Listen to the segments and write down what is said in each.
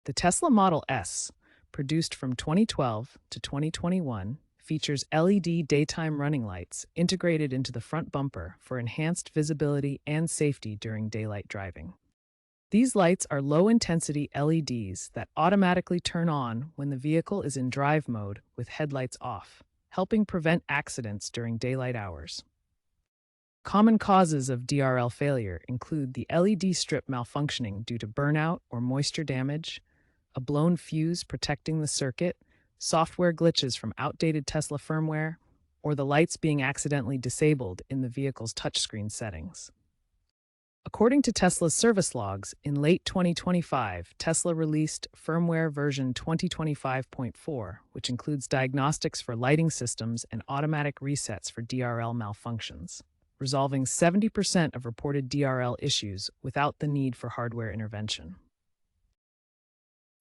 The Tesla Model S, produced from 2012 to 2021, features LED daytime running lights integrated into the front bumper for enhanced visibility and safety during daylight driving. These lights are low-intensity LEDs that automatically turn on when the vehicle is in drive mode with headlights off, helping prevent accidents during daylight hours. Common causes of DRL failure include the LED strip malfunctioning due to burnout or moisture damage, a blown fuse protecting the circuit, software glitches from outdated Tesla firmware, or the lights being accidentally disabled in the vehicle's touchscreen settings. According to Tesla's service logs, in late 2025, Tesla released firmware version 2025.4, which includes diagnostics for lighting systems and automatic resets for DRL malfunctions, resolving 70% of reported DRL issues without the need for hardware intervention.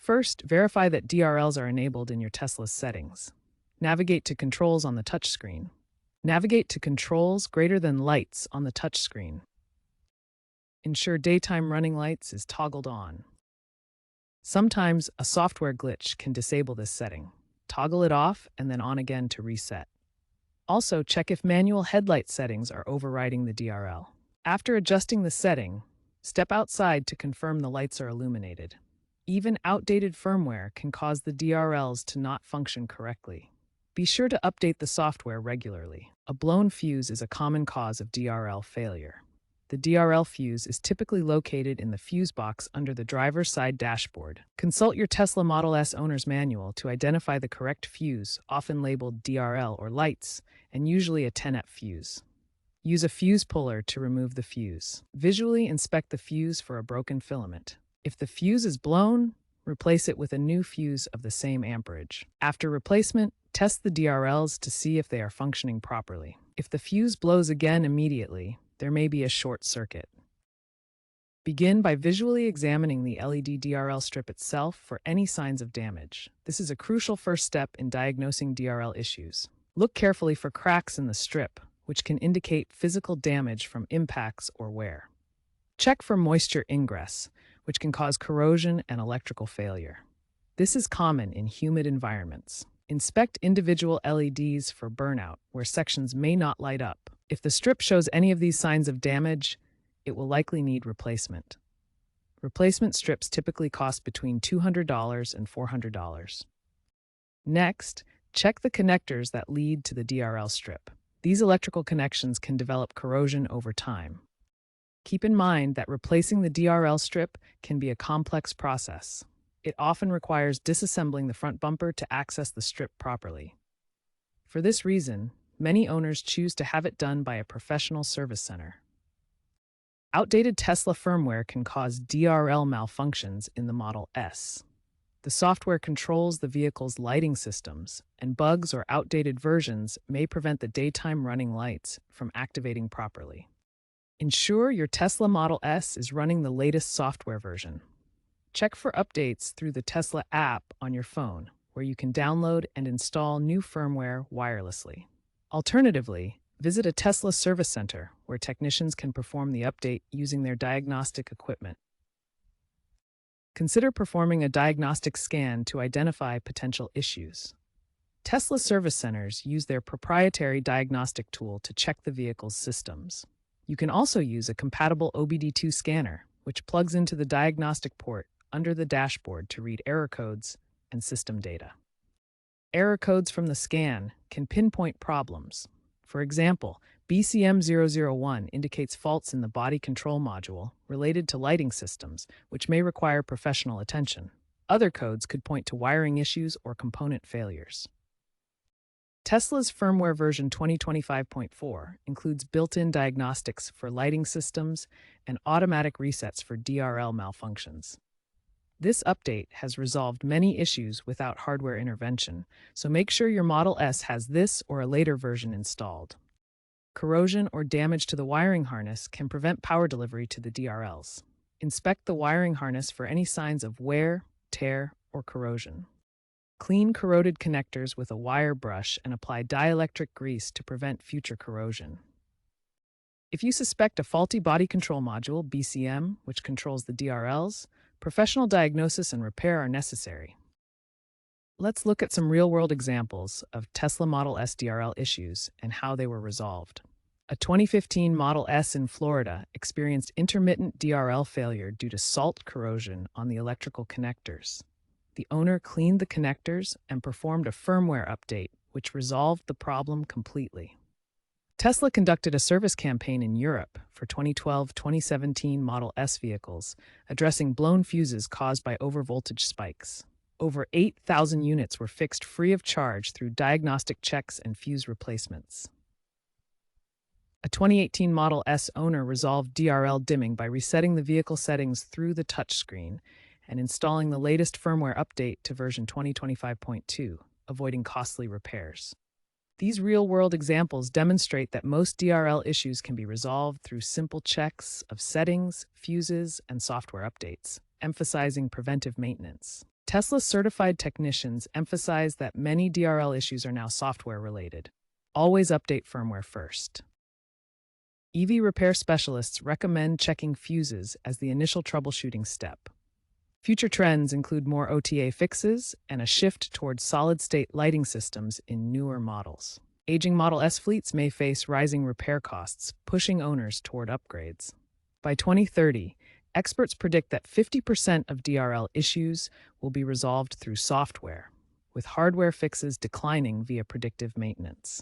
First, verify that DRLs are enabled in your Tesla's settings. Navigate to Controls on the touchscreen. Navigate to Controls greater than Lights on the touchscreen. Ensure Daytime Running Lights is toggled on. Sometimes a software glitch can disable this setting. Toggle it off and then on again to reset. Also, check if manual headlight settings are overriding the DRL. After adjusting the setting, step outside to confirm the lights are illuminated. Even outdated firmware can cause the DRLs to not function correctly. Be sure to update the software regularly. A blown fuse is a common cause of DRL failure. The DRL fuse is typically located in the fuse box under the driver's side dashboard. Consult your Tesla Model S owner's manual to identify the correct fuse, often labeled DRL or lights, and usually a 10F fuse. Use a fuse puller to remove the fuse. Visually inspect the fuse for a broken filament. If the fuse is blown, replace it with a new fuse of the same amperage. After replacement, test the DRLs to see if they are functioning properly. If the fuse blows again immediately, there may be a short circuit. Begin by visually examining the LED DRL strip itself for any signs of damage. This is a crucial first step in diagnosing DRL issues. Look carefully for cracks in the strip, which can indicate physical damage from impacts or wear. Check for moisture ingress, which can cause corrosion and electrical failure. This is common in humid environments. Inspect individual LEDs for burnout, where sections may not light up. If the strip shows any of these signs of damage, it will likely need replacement. Replacement strips typically cost between $200 and $400. Next, check the connectors that lead to the DRL strip. These electrical connections can develop corrosion over time. Keep in mind that replacing the DRL strip can be a complex process. It often requires disassembling the front bumper to access the strip properly. For this reason, many owners choose to have it done by a professional service center. Outdated Tesla firmware can cause DRL malfunctions in the Model S. The software controls the vehicle's lighting systems, and bugs or outdated versions may prevent the daytime running lights from activating properly. Ensure your Tesla Model S is running the latest software version. Check for updates through the Tesla app on your phone, where you can download and install new firmware wirelessly. Alternatively, visit a Tesla service center where technicians can perform the update using their diagnostic equipment. Consider performing a diagnostic scan to identify potential issues. Tesla service centers use their proprietary diagnostic tool to check the vehicle's systems. You can also use a compatible OBD2 scanner, which plugs into the diagnostic port under the dashboard to read error codes and system data. Error codes from the scan can pinpoint problems. For example, BCM001 indicates faults in the body control module related to lighting systems, which may require professional attention. Other codes could point to wiring issues or component failures. Tesla's firmware version 2025.4 includes built-in diagnostics for lighting systems and automatic resets for DRL malfunctions. This update has resolved many issues without hardware intervention, so make sure your Model S has this or a later version installed. Corrosion or damage to the wiring harness can prevent power delivery to the DRLs. Inspect the wiring harness for any signs of wear, tear, or corrosion. Clean corroded connectors with a wire brush and apply dielectric grease to prevent future corrosion. If you suspect a faulty body control module, BCM, which controls the DRLs, Professional diagnosis and repair are necessary. Let's look at some real-world examples of Tesla Model S DRL issues and how they were resolved. A 2015 Model S in Florida experienced intermittent DRL failure due to salt corrosion on the electrical connectors. The owner cleaned the connectors and performed a firmware update, which resolved the problem completely. Tesla conducted a service campaign in Europe for 2012-2017 Model S vehicles, addressing blown fuses caused by overvoltage spikes. Over 8,000 units were fixed free of charge through diagnostic checks and fuse replacements. A 2018 Model S owner resolved DRL dimming by resetting the vehicle settings through the touchscreen and installing the latest firmware update to version 2025.2, avoiding costly repairs. These real-world examples demonstrate that most DRL issues can be resolved through simple checks of settings, fuses, and software updates, emphasizing preventive maintenance. Tesla's certified technicians emphasize that many DRL issues are now software-related. Always update firmware first. EV repair specialists recommend checking fuses as the initial troubleshooting step. Future trends include more OTA fixes and a shift towards solid-state lighting systems in newer models. Aging Model S fleets may face rising repair costs, pushing owners toward upgrades. By 2030, experts predict that 50% of DRL issues will be resolved through software, with hardware fixes declining via predictive maintenance.